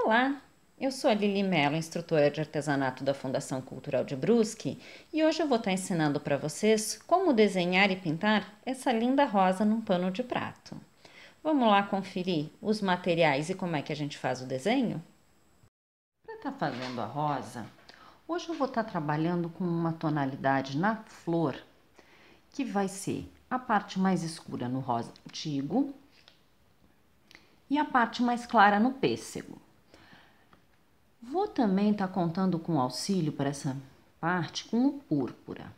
Olá, eu sou a Lili Mello, instrutora de artesanato da Fundação Cultural de Brusque, e hoje eu vou estar ensinando para vocês como desenhar e pintar essa linda rosa num pano de prato. Vamos lá conferir os materiais e como é que a gente faz o desenho? Para estar fazendo a rosa, hoje eu vou estar trabalhando com uma tonalidade na flor, que vai ser a parte mais escura no rosa antigo e a parte mais clara no pêssego. Vou também estar contando com auxílio para essa parte com o púrpura.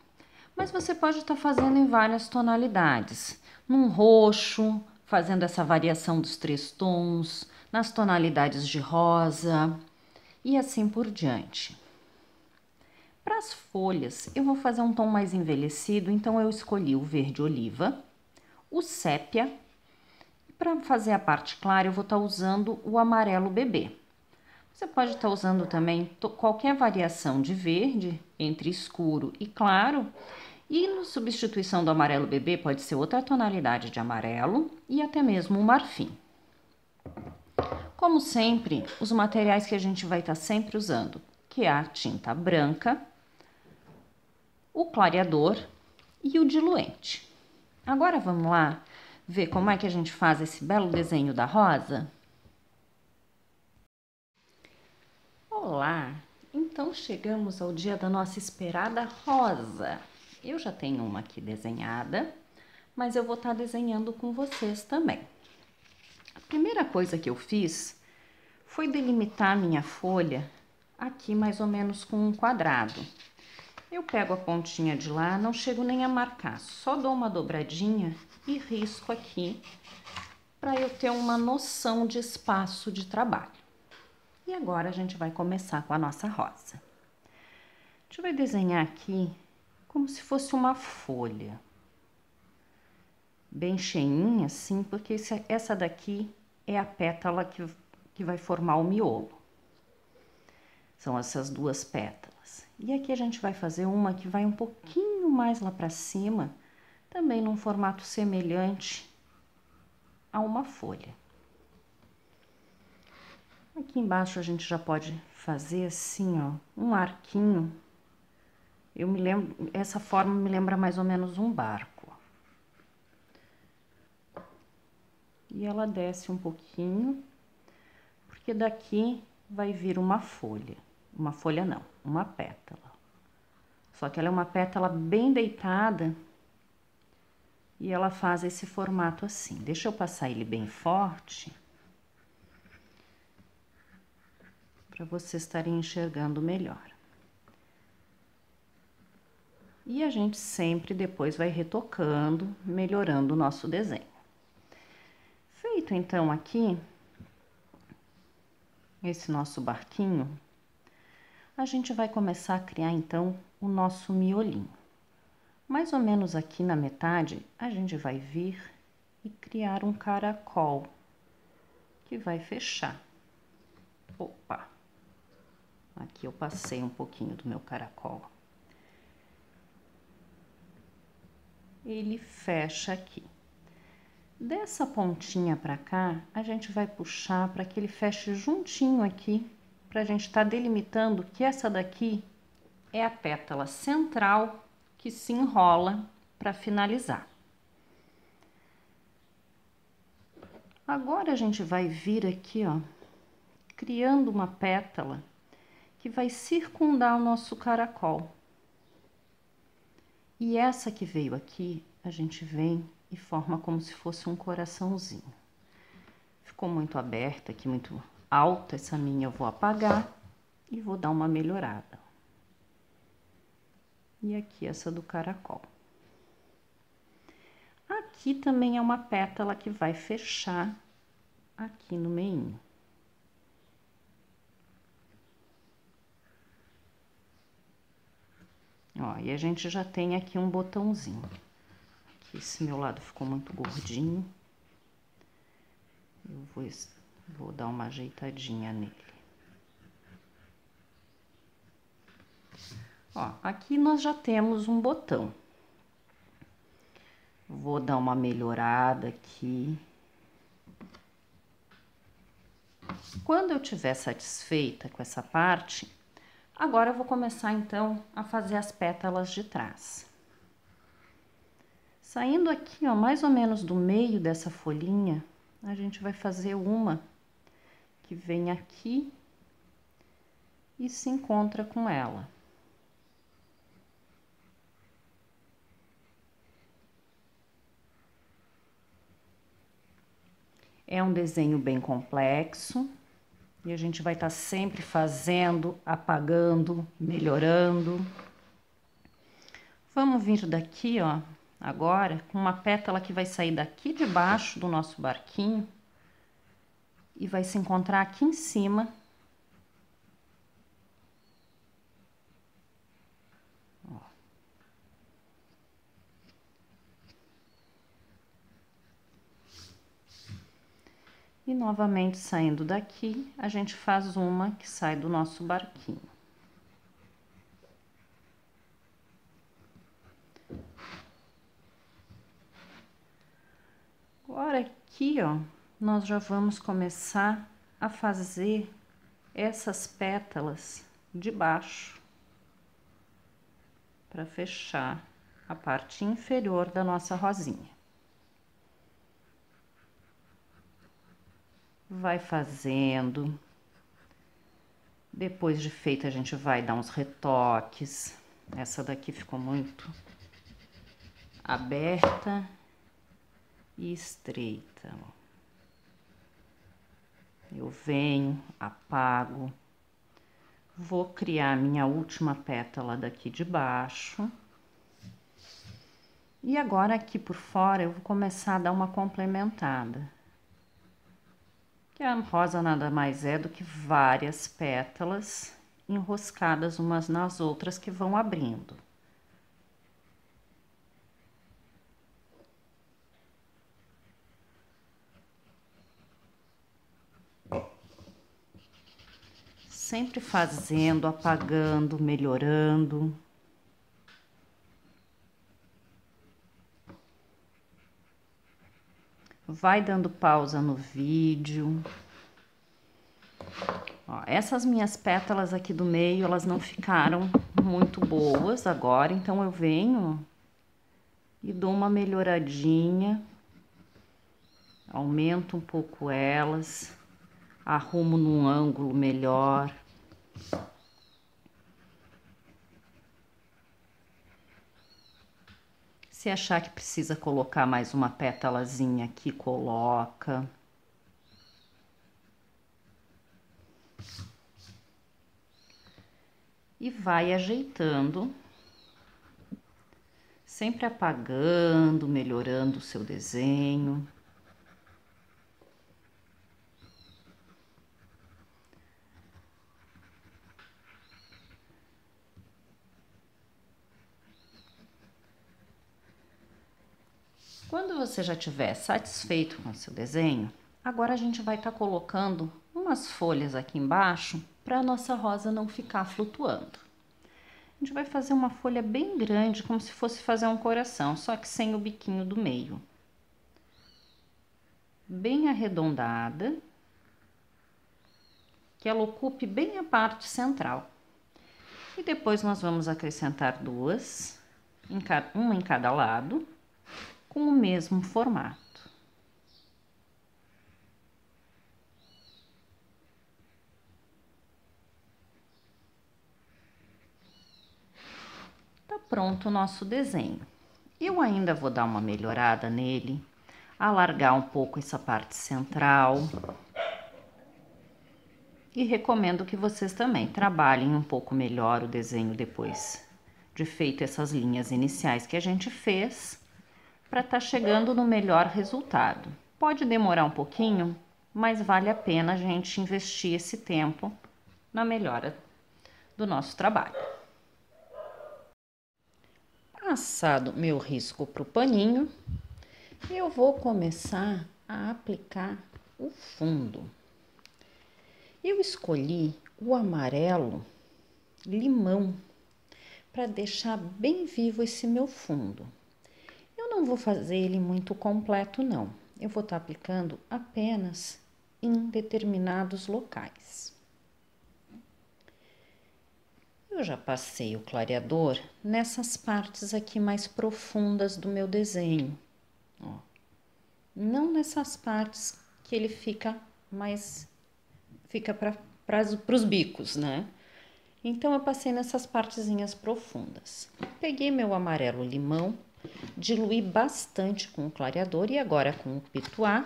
Mas você pode estar fazendo em várias tonalidades. Num roxo, fazendo essa variação dos 3 tons, nas tonalidades de rosa e assim por diante. Para as folhas, eu vou fazer um tom mais envelhecido, então eu escolhi o verde oliva, o sépia. Para fazer a parte clara, eu vou estar usando o amarelo bebê. Você pode estar usando também qualquer variação de verde entre escuro e claro. E na substituição do amarelo bebê pode ser outra tonalidade de amarelo e até mesmo o marfim. Como sempre, os materiais que a gente vai estar sempre usando, que é a tinta branca, o clareador e o diluente. Agora vamos lá ver como é que a gente faz esse belo desenho da rosa? Olá! Então chegamos ao dia da nossa esperada rosa. Eu já tenho uma aqui desenhada, mas eu vou estar desenhando com vocês também. A primeira coisa que eu fiz foi delimitar minha folha aqui mais ou menos com um quadrado. Eu pego a pontinha de lá, não chego nem a marcar, só dou uma dobradinha e risco aqui para eu ter uma noção de espaço de trabalho. E agora a gente vai começar com a nossa rosa. A gente vai desenhar aqui como se fosse uma folha. Bem cheinha assim, porque essa daqui é a pétala que vai formar o miolo. São essas duas pétalas. E aqui a gente vai fazer uma que vai um pouquinho mais lá para cima, também num formato semelhante a uma folha. Aqui embaixo a gente já pode fazer assim, ó, um arquinho. Eu me lembro, essa forma me lembra mais ou menos um barco. E ela desce um pouquinho, porque daqui vai vir uma folha. Uma folha não, uma pétala. Só que ela é uma pétala bem deitada e ela faz esse formato assim. Deixa eu passar ele bem forte, para vocês estarem enxergando melhor. E a gente sempre depois vai retocando, melhorando o nosso desenho. Feito então aqui esse nosso barquinho, a gente vai começar a criar então o nosso miolinho. Mais ou menos aqui na metade, a gente vai vir e criar um caracol que vai fechar. Opa! Aqui eu passei um pouquinho do meu caracol. Ele fecha aqui. Dessa pontinha pra cá, a gente vai puxar para que ele feche juntinho aqui, pra gente estar delimitando que essa daqui é a pétala central que se enrola para finalizar. Agora a gente vai vir aqui, ó, criando uma pétala que vai circundar o nosso caracol. E essa que veio aqui, a gente vem e forma como se fosse um coraçãozinho. Ficou muito aberta aqui, muito alta essa minha, eu vou apagar e vou dar uma melhorada. E aqui essa do caracol. Aqui também é uma pétala que vai fechar aqui no meio. Ó, e a gente já tem aqui um botãozinho. Aqui esse meu lado ficou muito gordinho. Eu vou dar uma ajeitadinha nele. Ó, aqui nós já temos um botão. Vou dar uma melhorada aqui. Quando eu estiver satisfeita com essa parte, agora eu vou começar então a fazer as pétalas de trás. Saindo aqui, ó, mais ou menos do meio dessa folhinha, a gente vai fazer uma que vem aqui e se encontra com ela. É um desenho bem complexo e a gente vai estar sempre fazendo, apagando, melhorando. Vamos vir daqui, ó, agora com uma pétala que vai sair daqui de baixo do nosso barquinho e vai se encontrar aqui em cima. Ó. E novamente saindo daqui, a gente faz uma que sai do nosso barquinho. Agora aqui, ó, nós já vamos começar a fazer essas pétalas de baixo para fechar a parte inferior da nossa rosinha. Vai fazendo. Depois de feita, a gente vai dar uns retoques. Essa daqui ficou muito aberta e estreita. Eu venho, apago. Vou criar minha última pétala daqui de baixo. E agora aqui por fora eu vou começar a dar uma complementada. Que a rosa nada mais é do que várias pétalas enroscadas umas nas outras que vão abrindo. Sempre fazendo, apagando, melhorando. Vai dando pausa no vídeo. Ó, essas minhas pétalas aqui do meio, elas não ficaram muito boas agora, então eu venho e dou uma melhoradinha. Aumento um pouco elas, arrumo num ângulo melhor. Se achar que precisa colocar mais uma pétalazinha aqui, coloca. E vai ajeitando, sempre apagando, melhorando o seu desenho. Quando você já estiver satisfeito com o seu desenho, agora a gente vai estar colocando umas folhas aqui embaixo para a nossa rosa não ficar flutuando. A gente vai fazer uma folha bem grande, como se fosse fazer um coração, só que sem o biquinho do meio. Bem arredondada, que ela ocupe bem a parte central. E depois nós vamos acrescentar duas, uma em cada lado, com o mesmo formato. Tá pronto o nosso desenho. Eu ainda vou dar uma melhorada nele, alargar um pouco essa parte central. E recomendo que vocês também trabalhem um pouco melhor o desenho depois de feito essas linhas iniciais que a gente fez, para estar chegando no melhor resultado. Pode demorar um pouquinho, mas vale a pena a gente investir esse tempo na melhora do nosso trabalho. Passado meu risco para o paninho, eu vou começar a aplicar o fundo. Eu escolhi o amarelo limão para deixar bem vivo esse meu fundo. Eu não vou fazer ele muito completo, não. Eu vou estar aplicando apenas em determinados locais. Eu já passei o clareador nessas partes aqui mais profundas do meu desenho, ó. Não nessas partes que ele fica para os bicos, né? Então eu passei nessas partezinhas profundas. Peguei meu amarelo limão, diluí bastante com o clareador e agora com o pituá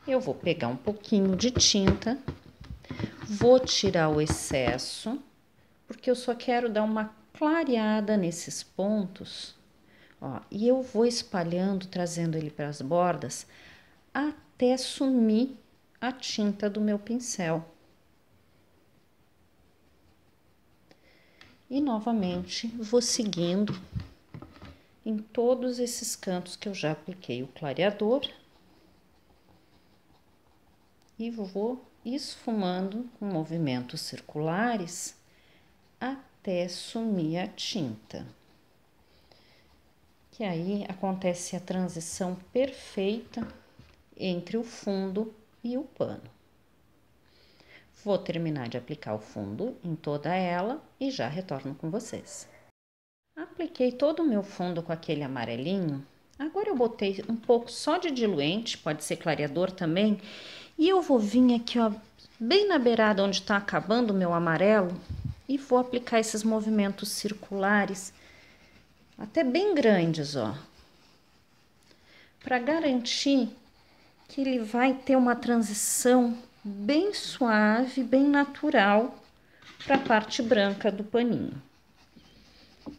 eu vou pegar um pouquinho de tinta, vou tirar o excesso, porque eu só quero dar uma clareada nesses pontos, ó, e eu vou espalhando, trazendo ele para as bordas, até sumir a tinta do meu pincel. E novamente vou seguindo em todos esses cantos que eu já apliquei o clareador e vou esfumando com movimentos circulares até sumir a tinta. Que aí acontece a transição perfeita entre o fundo e o pano. Vou terminar de aplicar o fundo em toda ela e já retorno com vocês. Apliquei todo o meu fundo com aquele amarelinho. Agora eu botei um pouco só de diluente, pode ser clareador também. E eu vou vir aqui, ó, bem na beirada onde está acabando o meu amarelo. E vou aplicar esses movimentos circulares, até bem grandes, ó. Para garantir que ele vai ter uma transição bem suave, bem natural para a parte branca do paninho.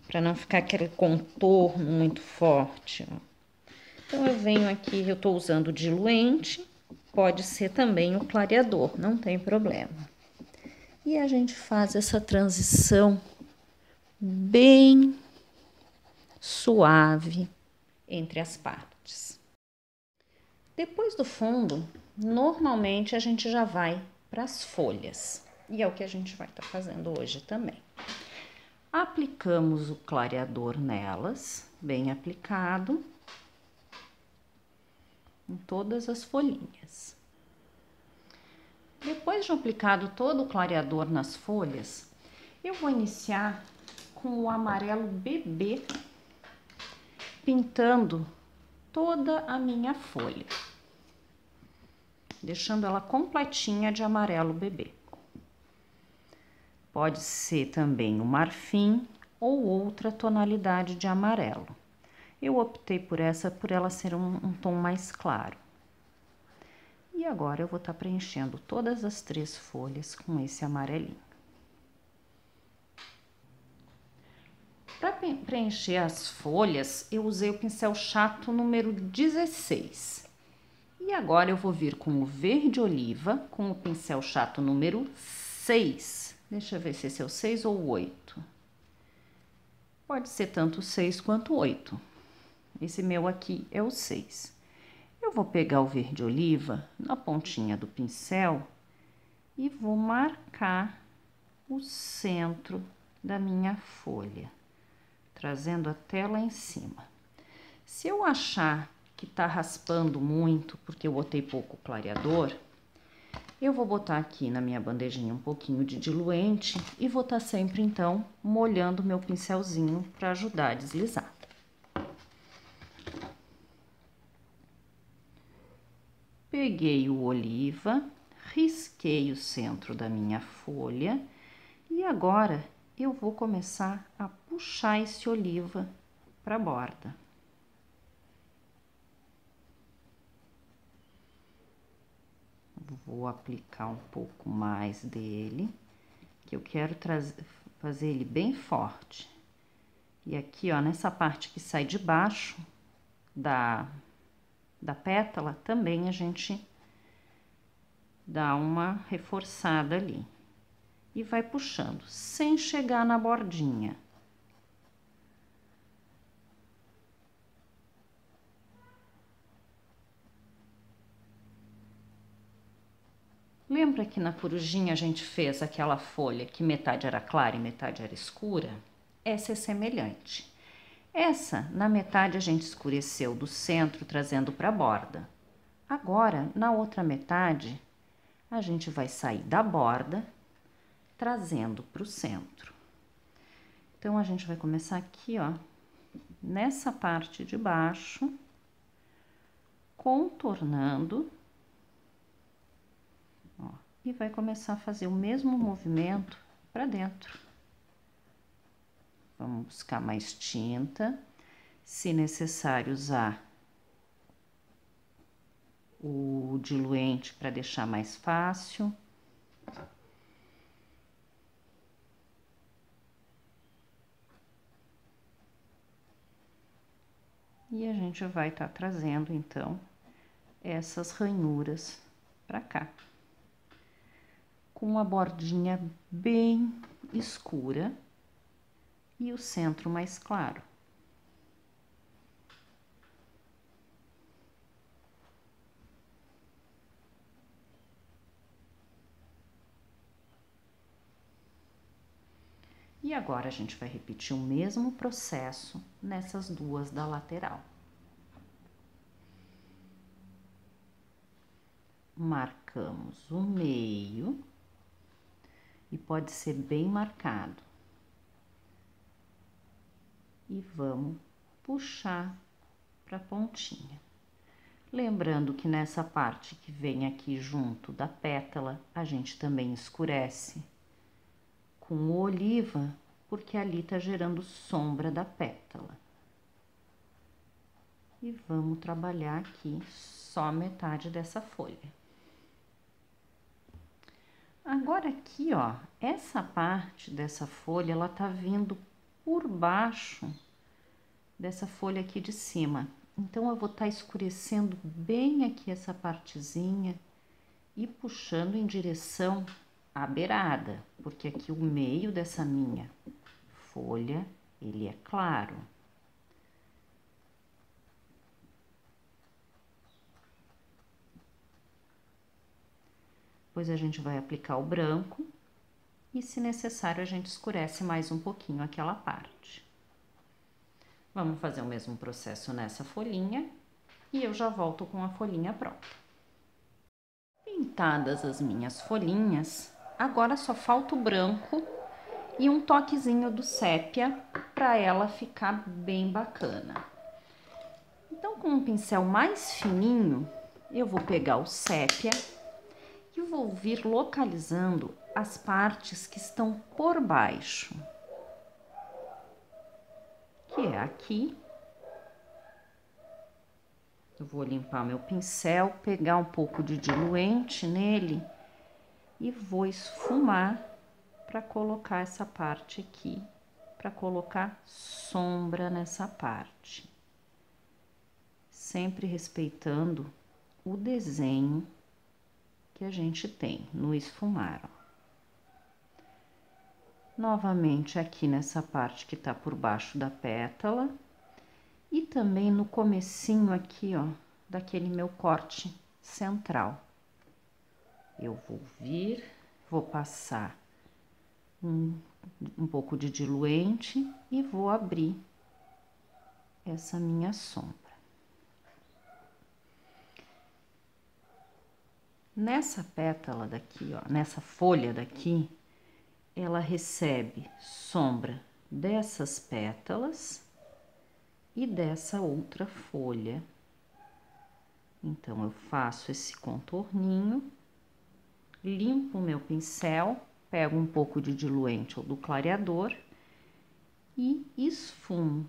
Para não ficar aquele contorno muito forte, ó. Então, eu venho aqui, eu tô usando diluente, pode ser também o clareador, não tem problema. E a gente faz essa transição bem suave entre as partes. Depois do fundo, normalmente a gente já vai para as folhas. E é o que a gente vai estar fazendo hoje também. Aplicamos o clareador nelas, bem aplicado, em todas as folhinhas. Depois de aplicado todo o clareador nas folhas, eu vou iniciar com o amarelo bebê, pintando toda a minha folha, deixando ela completinha de amarelo bebê. Pode ser também o marfim ou outra tonalidade de amarelo. Eu optei por ela ser um tom mais claro. E agora eu vou estar preenchendo todas as 3 folhas com esse amarelinho. Para preencher as folhas, eu usei o pincel chato número 16. E agora eu vou vir com o verde oliva, com o pincel chato número 6. Deixa eu ver se esse é o 6 ou o 8. Pode ser tanto o 6 quanto o 8. Esse meu aqui é o 6. Eu vou pegar o verde oliva na pontinha do pincel e vou marcar o centro da minha folha, trazendo até lá em cima. Se eu achar que tá raspando muito, porque eu botei pouco clareador, eu vou botar aqui na minha bandejinha um pouquinho de diluente e vou estar sempre, então, molhando meu pincelzinho para ajudar a deslizar. Peguei o oliva, risquei o centro da minha folha e agora eu vou começar a puxar esse oliva para a borda. Vou aplicar um pouco mais dele, que eu quero fazer ele bem forte. E aqui, ó, nessa parte que sai de baixo da pétala, também a gente dá uma reforçada ali. E vai puxando, sem chegar na bordinha. Lembra que na corujinha a gente fez aquela folha que metade era clara e metade era escura? Essa é semelhante. Essa, na metade, a gente escureceu do centro, trazendo para a borda. Agora, na outra metade, a gente vai sair da borda, trazendo para o centro. Então, a gente vai começar aqui, ó, nessa parte de baixo, contornando, ó, e vai começar a fazer o mesmo movimento para dentro. Vamos buscar mais tinta, se necessário usar o diluente para deixar mais fácil. E a gente vai estar trazendo, então, essas ranhuras para cá. Com uma bordinha bem escura e o centro mais claro. E agora a gente vai repetir o mesmo processo nessas duas da lateral. Marcamos o meio e pode ser bem marcado. E vamos puxar para a pontinha. Lembrando que nessa parte que vem aqui junto da pétala, a gente também escurece com o oliva, porque ali tá gerando sombra da pétala. E vamos trabalhar aqui só metade dessa folha. Agora aqui, ó, essa parte dessa folha, ela tá vindo por baixo dessa folha aqui de cima. Então, eu vou estar escurecendo bem aqui essa partezinha e puxando em direção à beirada, porque aqui o meio dessa minha folha, ele é claro. Depois a gente vai aplicar o branco e, se necessário, a gente escurece mais um pouquinho aquela parte. Vamos fazer o mesmo processo nessa folhinha e eu já volto com a folhinha pronta. Pintadas as minhas folhinhas, agora só falta o branco e um toquezinho do sépia para ela ficar bem bacana. Então, com um pincel mais fininho, eu vou pegar o sépia e vou vir localizando as partes que estão por baixo, que é aqui. Eu vou limpar meu pincel, pegar um pouco de diluente nele e vou esfumar para colocar essa parte aqui, para colocar sombra nessa parte. Sempre respeitando o desenho que a gente tem no esfumar, ó. Novamente aqui nessa parte que tá por baixo da pétala e também no comecinho aqui, ó, daquele meu corte central. Eu vou vir, vou passar um pouco de diluente e vou abrir essa minha sombra. Nessa pétala daqui, ó, nessa folha daqui, ela recebe sombra dessas pétalas e dessa outra folha. Então, eu faço esse contorninho, limpo o meu pincel, pego um pouco de diluente ou do clareador e esfumo.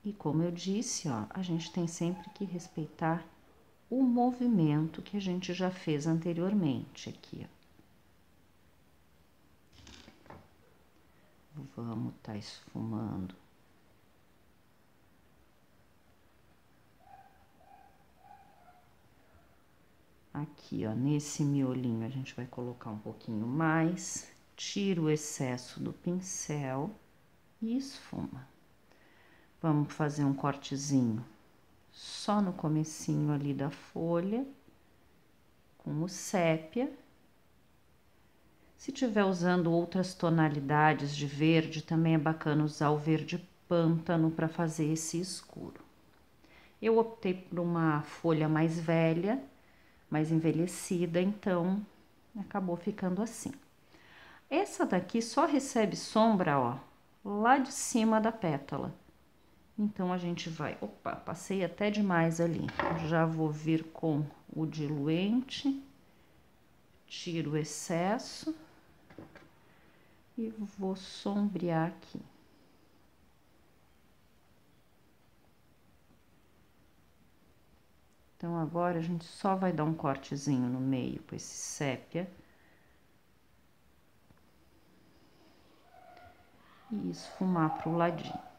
E como eu disse, ó, a gente tem sempre que respeitar o movimento que a gente já fez anteriormente aqui, ó. Vamos tá esfumando. Aqui, ó, nesse miolinho a gente vai colocar um pouquinho mais, tira o excesso do pincel e esfuma. Vamos fazer um cortezinho só no comecinho ali da folha, com o sépia. Se tiver usando outras tonalidades de verde, também é bacana usar o verde pântano para fazer esse escuro. Eu optei por uma folha mais velha, mais envelhecida, então acabou ficando assim. Essa daqui só recebe sombra, ó, lá de cima da pétala. Então, a gente vai... Opa, passei até demais ali. Já vou vir com o diluente, tiro o excesso e vou sombrear aqui. Então, agora a gente só vai dar um cortezinho no meio com esse sépia. E esfumar pro ladinho.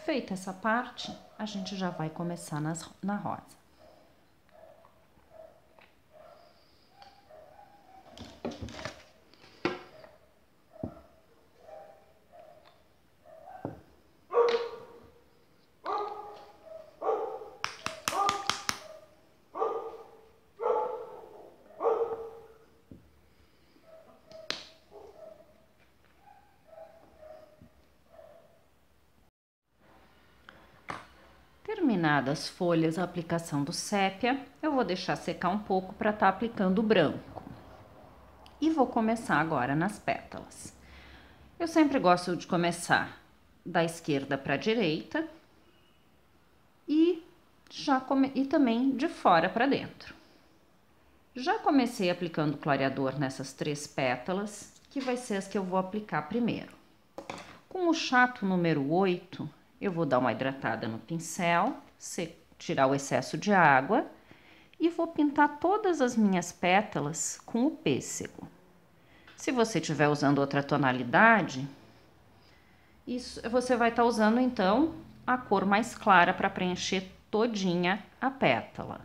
Feita essa parte, a gente já vai começar na rosa. Terminadas as folhas, a aplicação do sépia, eu vou deixar secar um pouco para estar aplicando o branco. E vou começar agora nas pétalas. Eu sempre gosto de começar da esquerda para a direita e também de fora para dentro. Já comecei aplicando clareador nessas 3 pétalas, que vai ser as que eu vou aplicar primeiro. Com o chato número 8, eu vou dar uma hidratada no pincel, tirar o excesso de água e vou pintar todas as minhas pétalas com o pêssego. Se você estiver usando outra tonalidade, você vai estar usando então a cor mais clara para preencher todinha a pétala.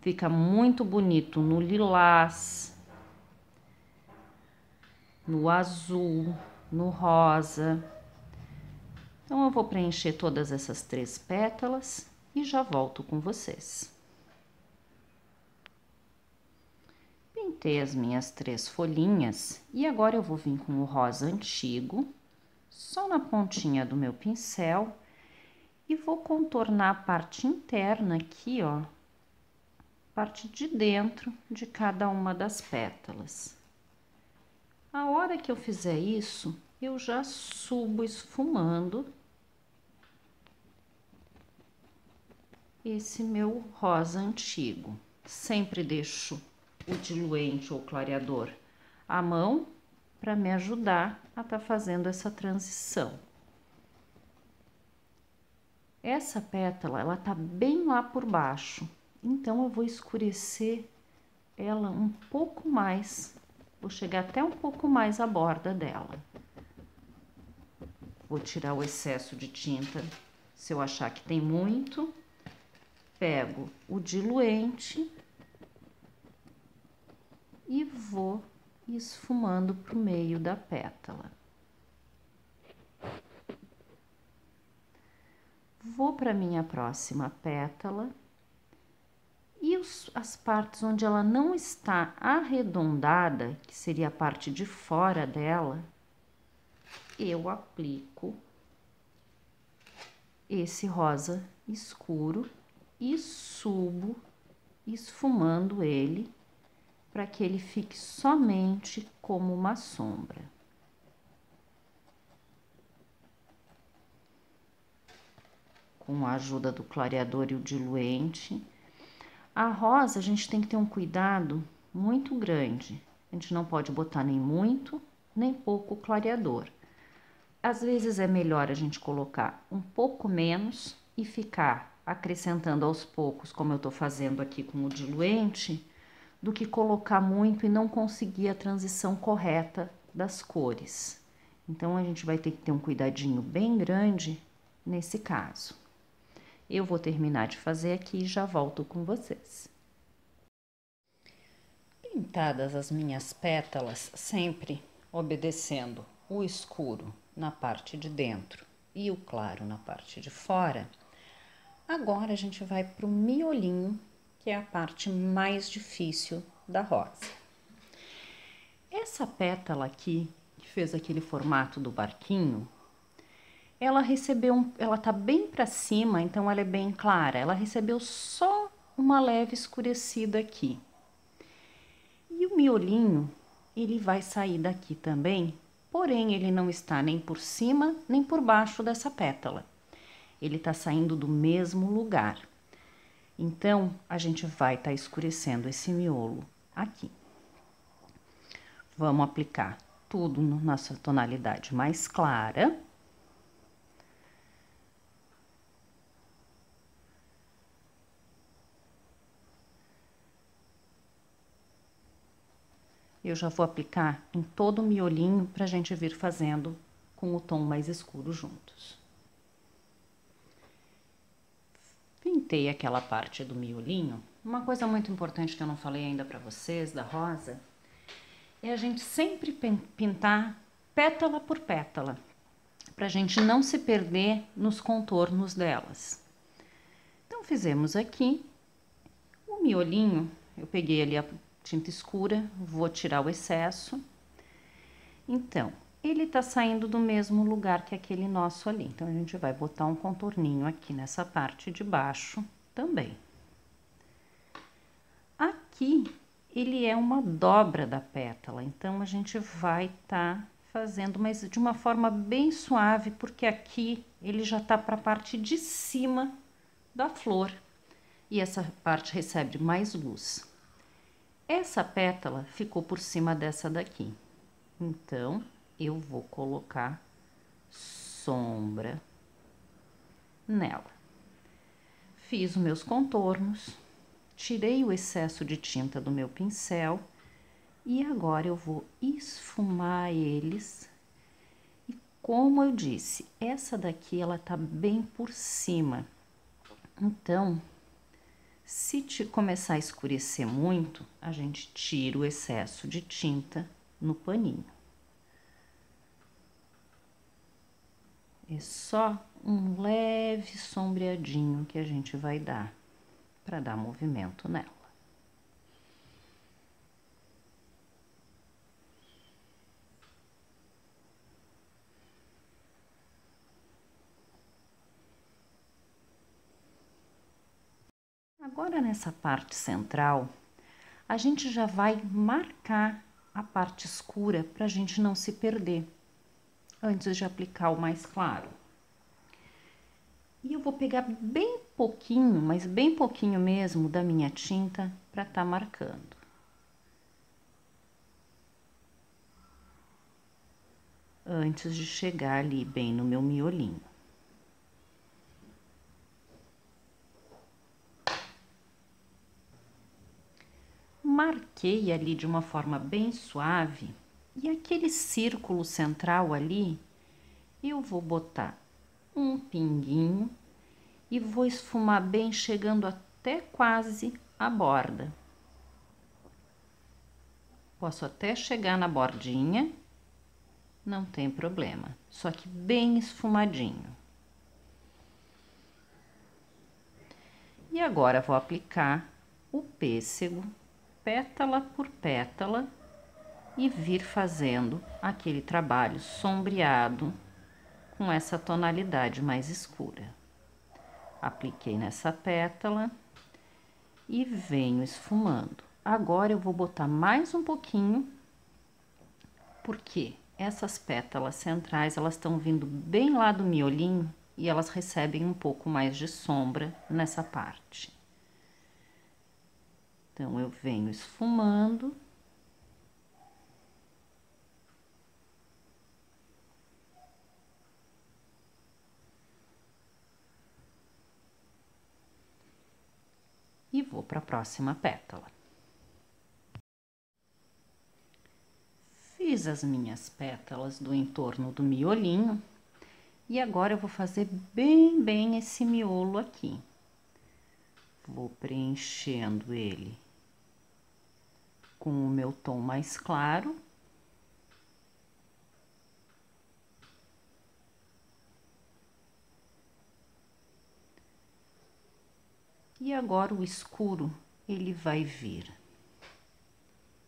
Fica muito bonito no lilás, no azul, no rosa. Então, eu vou preencher todas essas 3 pétalas e já volto com vocês. Pintei as minhas 3 folhinhas e agora eu vou vir com o rosa antigo, só na pontinha do meu pincel, e vou contornar a parte interna aqui, ó, parte de dentro de cada uma das pétalas. A hora que eu fizer isso, eu já subo esfumando esse meu rosa antigo. Sempre deixo o diluente ou clareador à mão para me ajudar a estar fazendo essa transição. Essa pétala, ela tá bem lá por baixo, então eu vou escurecer ela um pouco mais, vou chegar até um pouco mais à borda dela. Vou tirar o excesso de tinta, se eu achar que tem muito. Pego o diluente e vou esfumando pro meio da pétala. Vou para minha próxima pétala e as partes onde ela não está arredondada, que seria a parte de fora dela, eu aplico esse rosa escuro e subo esfumando ele para que ele fique somente como uma sombra. Com a ajuda do clareador e o diluente. A rosa, a gente tem que ter um cuidado muito grande. A gente não pode botar nem muito, nem pouco clareador. Às vezes é melhor a gente colocar um pouco menos e ficar acrescentando aos poucos, como eu tô fazendo aqui com o diluente, do que colocar muito e não conseguir a transição correta das cores. Então, a gente vai ter que ter um cuidadinho bem grande nesse caso. Eu vou terminar de fazer aqui e já volto com vocês. Pintadas as minhas pétalas, sempre obedecendo o escuro na parte de dentro e o claro na parte de fora, agora a gente vai para o miolinho, que é a parte mais difícil da rosa. Essa pétala aqui, que fez aquele formato do barquinho, ela tá bem para cima, então ela é bem clara. Ela recebeu só uma leve escurecida aqui. E o miolinho, ele vai sair daqui também, porém ele não está nem por cima nem por baixo dessa pétala. Ele está saindo do mesmo lugar. Então, a gente vai estar escurecendo esse miolo aqui. Vamos aplicar tudo na nossa tonalidade mais clara. Eu já vou aplicar em todo o miolinho para a gente vir fazendo com o tom mais escuro juntos. Pintei aquela parte do miolinho. Uma coisa muito importante que eu não falei ainda para vocês, da rosa, é a gente sempre pintar pétala por pétala, para a gente não se perder nos contornos delas. Então, fizemos aqui o miolinho, eu peguei ali a tinta escura, vou tirar o excesso. Então, ele tá saindo do mesmo lugar que aquele nosso ali. Então, a gente vai botar um contorninho aqui nessa parte de baixo também. Aqui, ele é uma dobra da pétala, então a gente vai tá fazendo, mas de uma forma bem suave, porque aqui ele já tá para a parte de cima da flor. E essa parte recebe mais luz. Essa pétala ficou por cima dessa daqui. Então, eu vou colocar sombra nela. Fiz os meus contornos, tirei o excesso de tinta do meu pincel e agora eu vou esfumar eles. E como eu disse, essa daqui ela tá bem por cima. Então, se começar a escurecer muito, a gente tira o excesso de tinta no paninho. É só um leve sombreadinho que a gente vai dar para dar movimento nela. Agora, nessa parte central, a gente já vai marcar a parte escura para a gente não se perder, antes de aplicar o mais claro. E eu vou pegar bem pouquinho, mas bem pouquinho mesmo, da minha tinta para tá marcando. Antes de chegar ali bem no meu miolinho. Marquei ali de uma forma bem suave e aquele círculo central ali, eu vou botar um pinguinho e vou esfumar bem, chegando até quase a borda. Posso até chegar na bordinha, não tem problema, só que bem esfumadinho. E agora vou aplicar o pêssego, pétala por pétala, e vir fazendo aquele trabalho sombreado com essa tonalidade mais escura. Apliquei nessa pétala e venho esfumando. Agora eu vou botar mais um pouquinho, porque essas pétalas centrais, elas estão vindo bem lá do miolinho e elas recebem um pouco mais de sombra nessa parte. Então, eu venho esfumando. E vou para a próxima pétala. Fiz as minhas pétalas do entorno do miolinho e agora eu vou fazer bem esse miolo aqui. Vou preenchendo ele com o meu tom mais claro. E agora o escuro, ele vai vir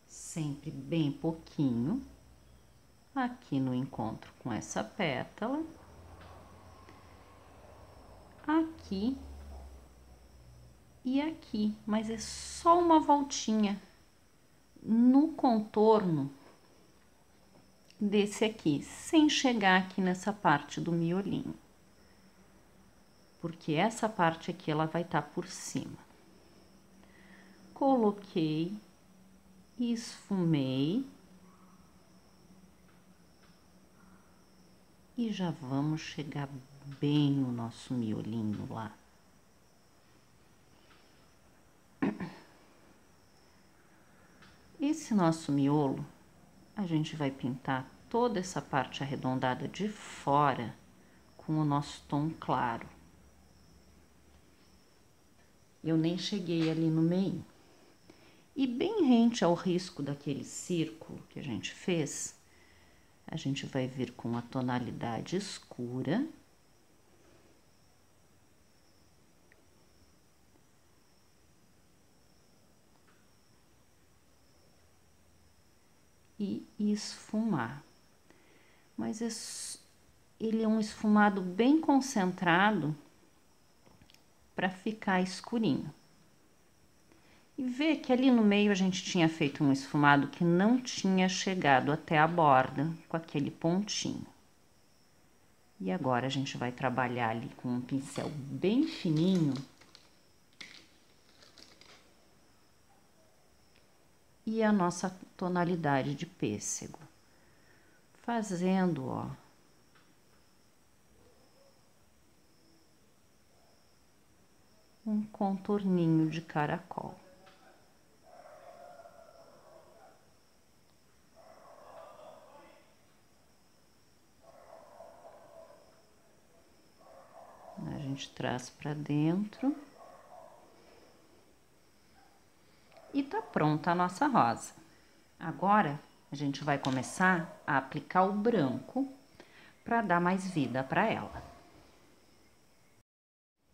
sempre bem pouquinho, aqui no encontro com essa pétala. aqui e aqui, mas é só uma voltinha no contorno desse aqui, sem chegar aqui nessa parte do miolinho, porque essa parte aqui ela vai estar por cima. Coloquei, esfumei e já vamos chegar bem no nosso miolinho lá. Esse nosso miolo, a gente vai pintar toda essa parte arredondada de fora com o nosso tom claro. Eu nem cheguei ali no meio. E bem rente ao risco daquele círculo que a gente fez, a gente vai vir com a tonalidade escura. E esfumar. Mas ele é um esfumado bem concentrado para ficar escurinho. E vê que ali no meio a gente tinha feito um esfumado que não tinha chegado até a borda com aquele pontinho. E agora a gente vai trabalhar ali com um pincel bem fininho. E a nossa tonalidade de pêssego. Fazendo, ó, um contorninho de caracol. A gente traz para dentro. E tá pronta a nossa rosa. Agora, a gente vai começar a aplicar o branco para dar mais vida para ela.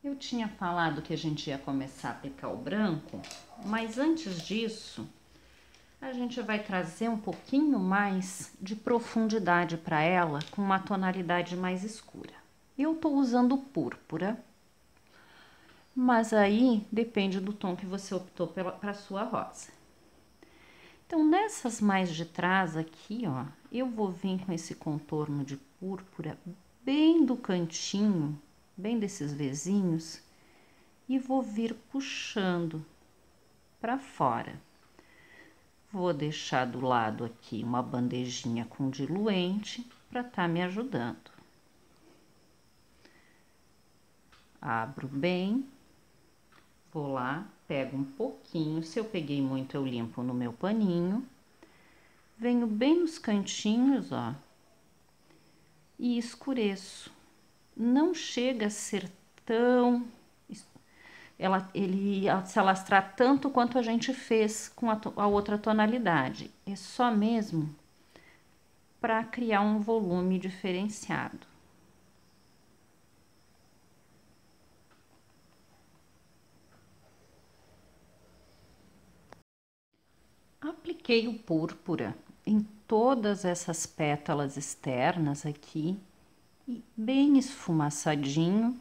Eu tinha falado que a gente ia começar a aplicar o branco, mas antes disso, a gente vai trazer um pouquinho mais de profundidade para ela com uma tonalidade mais escura. Eu tô usando púrpura, mas aí depende do tom que você optou para sua rosa. Então, nessas mais de trás aqui, ó, eu vou vir com esse contorno de púrpura bem do cantinho, bem desses vezinhos, e vou vir puxando para fora. Vou deixar do lado aqui uma bandejinha com diluente para estar me ajudando. Abro bem, vou lá, pego um pouquinho, se eu peguei muito eu limpo no meu paninho, venho bem nos cantinhos, ó, e escureço. Não chega a ser tão... ele se alastrar tanto quanto a gente fez com a outra tonalidade. É só mesmo para criar um volume diferenciado. Apliquei o púrpura em todas essas pétalas externas aqui, e bem esfumaçadinho.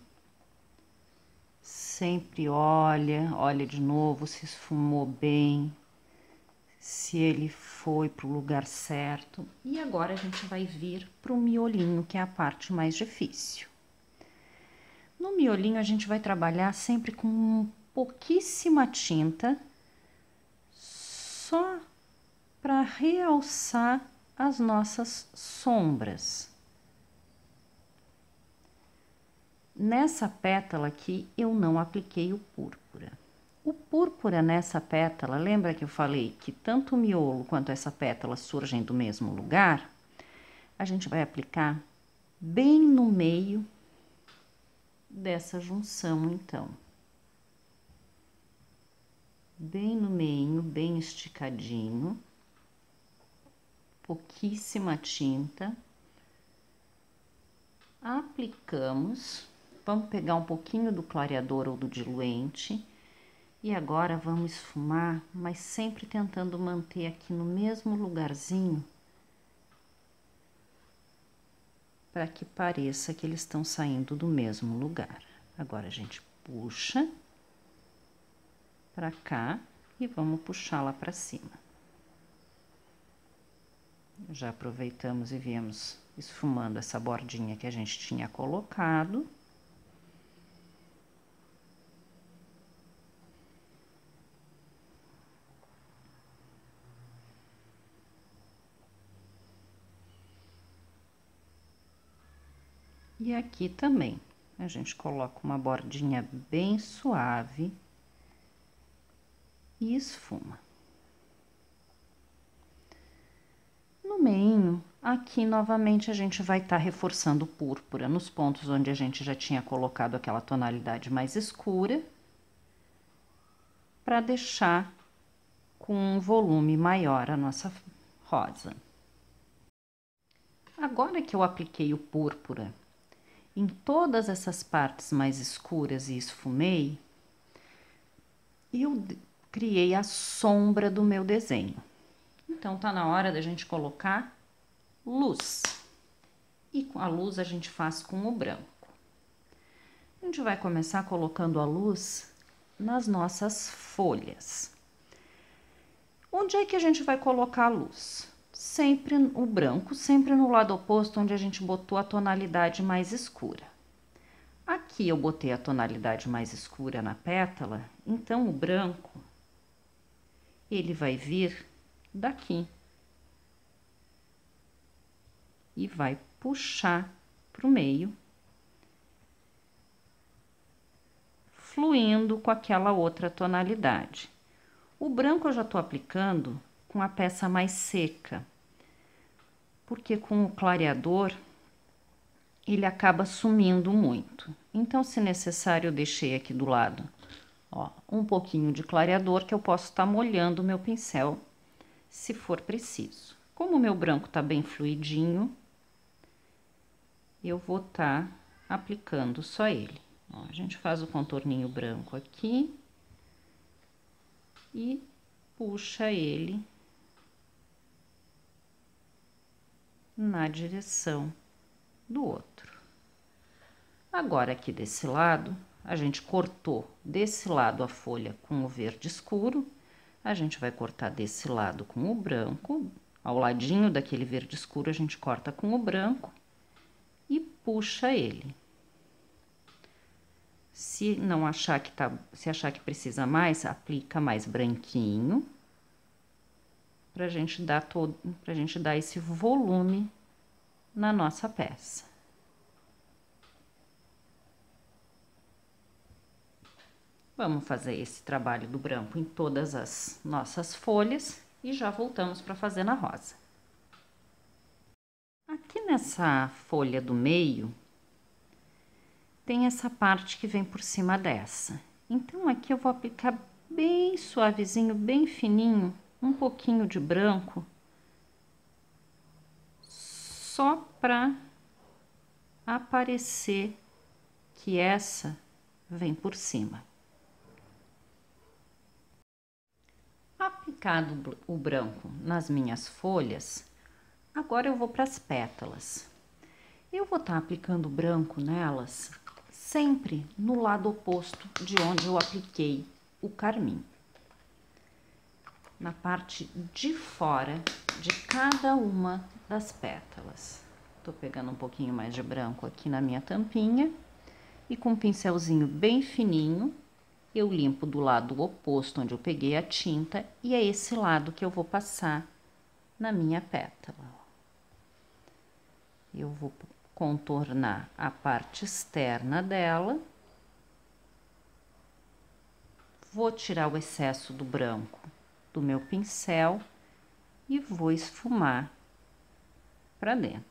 Sempre olha de novo se esfumou bem, se ele foi para o lugar certo. E agora a gente vai vir para o miolinho, que é a parte mais difícil. No miolinho a gente vai trabalhar sempre com pouquíssima tinta, só para realçar as nossas sombras. Nessa pétala aqui, eu não apliquei o púrpura. O púrpura nessa pétala, lembra que eu falei que tanto o miolo quanto essa pétala surgem do mesmo lugar? A gente vai aplicar bem no meio dessa junção, então. Bem no meio, bem esticadinho. Pouquíssima tinta. Aplicamos. Vamos pegar um pouquinho do clareador ou do diluente. E agora vamos esfumar, mas sempre tentando manter aqui no mesmo lugarzinho, para que pareça que eles estão saindo do mesmo lugar. Agora a gente puxa pra cá e vamos puxar lá pra cima. Já aproveitamos e viemos esfumando essa bordinha que a gente tinha colocado. E aqui também, a gente coloca uma bordinha bem suave e esfuma. No meio, aqui novamente a gente vai estar reforçando o púrpura nos pontos onde a gente já tinha colocado aquela tonalidade mais escura, para deixar com um volume maior a nossa rosa. Agora que eu apliquei o púrpura em todas essas partes mais escuras e esfumei, eu criei a sombra do meu desenho. Então, tá na hora da gente colocar luz. E com a luz a gente faz com o branco. A gente vai começar colocando a luz nas nossas folhas. Onde é que a gente vai colocar a luz? Sempre o branco, sempre no lado oposto onde a gente botou a tonalidade mais escura. Aqui eu botei a tonalidade mais escura na pétala, então o branco, ele vai vir daqui e vai puxar para o meio, fluindo com aquela outra tonalidade. O branco eu já tô aplicando com a peça mais seca, porque com o clareador ele acaba sumindo muito. Então, se necessário, eu deixei aqui do lado, ó, um pouquinho de clareador que eu posso estar molhando o meu pincel, se for preciso. Como o meu branco tá bem fluidinho, eu vou estar aplicando só ele. Ó, a gente faz o contorninho branco aqui e puxa ele na direção do outro. Agora, aqui desse lado, a gente cortou desse lado a folha com o verde escuro, a gente vai cortar desse lado com o branco, ao ladinho daquele verde escuro a gente corta com o branco e puxa ele. Se não achar que se achar que precisa mais, aplica mais branquinho, pra gente dar esse volume na nossa peça. Vamos fazer esse trabalho do branco em todas as nossas folhas e já voltamos para fazer na rosa. Aqui nessa folha do meio, tem essa parte que vem por cima dessa. Então, aqui eu vou aplicar bem suavezinho, bem fininho, um pouquinho de branco, só para aparecer que essa vem por cima. Aplicado o branco nas minhas folhas, agora eu vou para as pétalas. Eu vou estar aplicando o branco nelas sempre no lado oposto de onde eu apliquei o carmim. Na parte de fora de cada uma das pétalas. Tô pegando um pouquinho mais de branco aqui na minha tampinha e com um pincelzinho bem fininho, eu limpo do lado oposto onde eu peguei a tinta e é esse lado que eu vou passar na minha pétala. Eu vou contornar a parte externa dela. Vou tirar o excesso do branco do meu pincel e vou esfumar para dentro.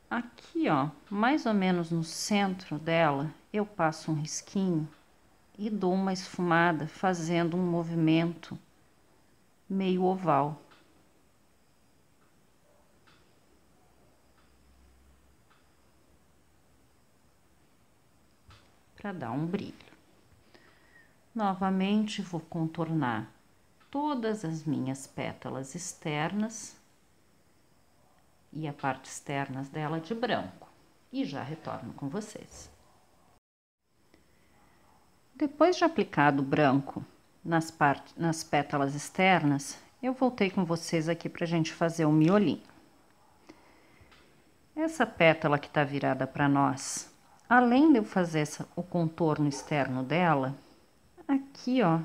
Aqui, ó, mais ou menos no centro dela, eu passo um risquinho e dou uma esfumada fazendo um movimento meio oval. Para dar um brilho. Novamente, vou contornar todas as minhas pétalas externas e a parte externa dela de branco. E já retorno com vocês. Depois de aplicado o branco nas pétalas externas, eu voltei com vocês aqui para a gente fazer o miolinho. Essa pétala que está virada para nós, além de eu fazer o contorno externo dela, aqui ó,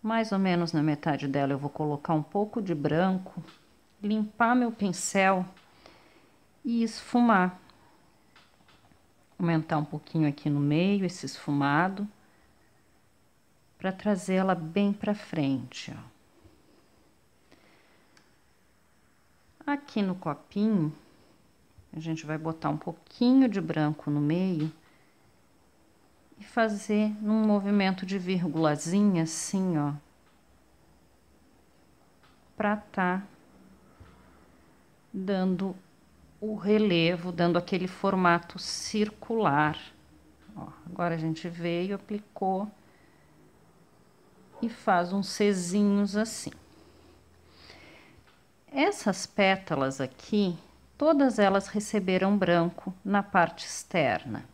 mais ou menos na metade dela eu vou colocar um pouco de branco, limpar meu pincel e esfumar. Aumentar um pouquinho aqui no meio esse esfumado, para trazer ela bem para frente, ó. Aqui no copinho, a gente vai botar um pouquinho de branco no meio e fazer num movimento de virgulazinha assim, ó, para tá dando o relevo, dando aquele formato circular. Ó, agora a gente veio, aplicou e faz uns Czinhos assim. Essas pétalas aqui, todas elas receberam branco na parte externa.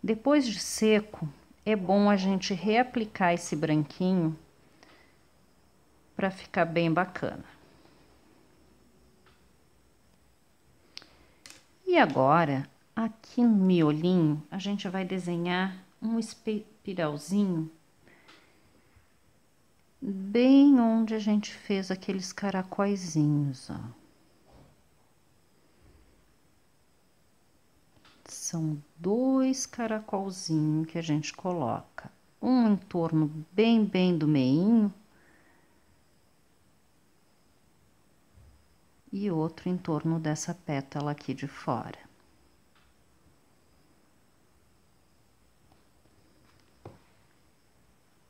Depois de seco, é bom a gente reaplicar esse branquinho para ficar bem bacana. E agora, aqui no miolinho, a gente vai desenhar um espiralzinho bem onde a gente fez aqueles caracóizinhos, ó. São 2 caracolzinhos que a gente coloca, um em torno bem do meinho e outro em torno dessa pétala aqui de fora.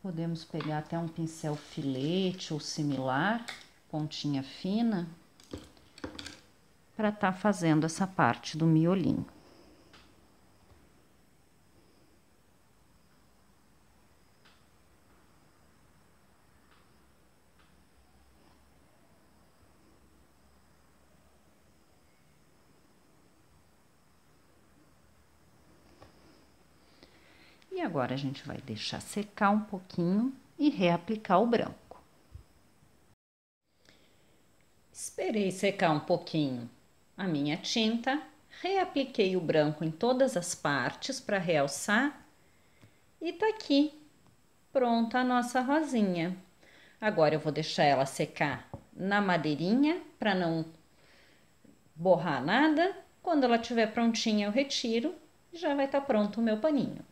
Podemos pegar até um pincel filete ou similar, pontinha fina, para tá fazendo essa parte do miolinho. E agora a gente vai deixar secar um pouquinho e reaplicar o branco. Esperei secar um pouquinho a minha tinta, reapliquei o branco em todas as partes para realçar e tá aqui, pronta a nossa rosinha. Agora eu vou deixar ela secar na madeirinha para não borrar nada. Quando ela estiver prontinha eu retiro e já vai estar pronto o meu paninho.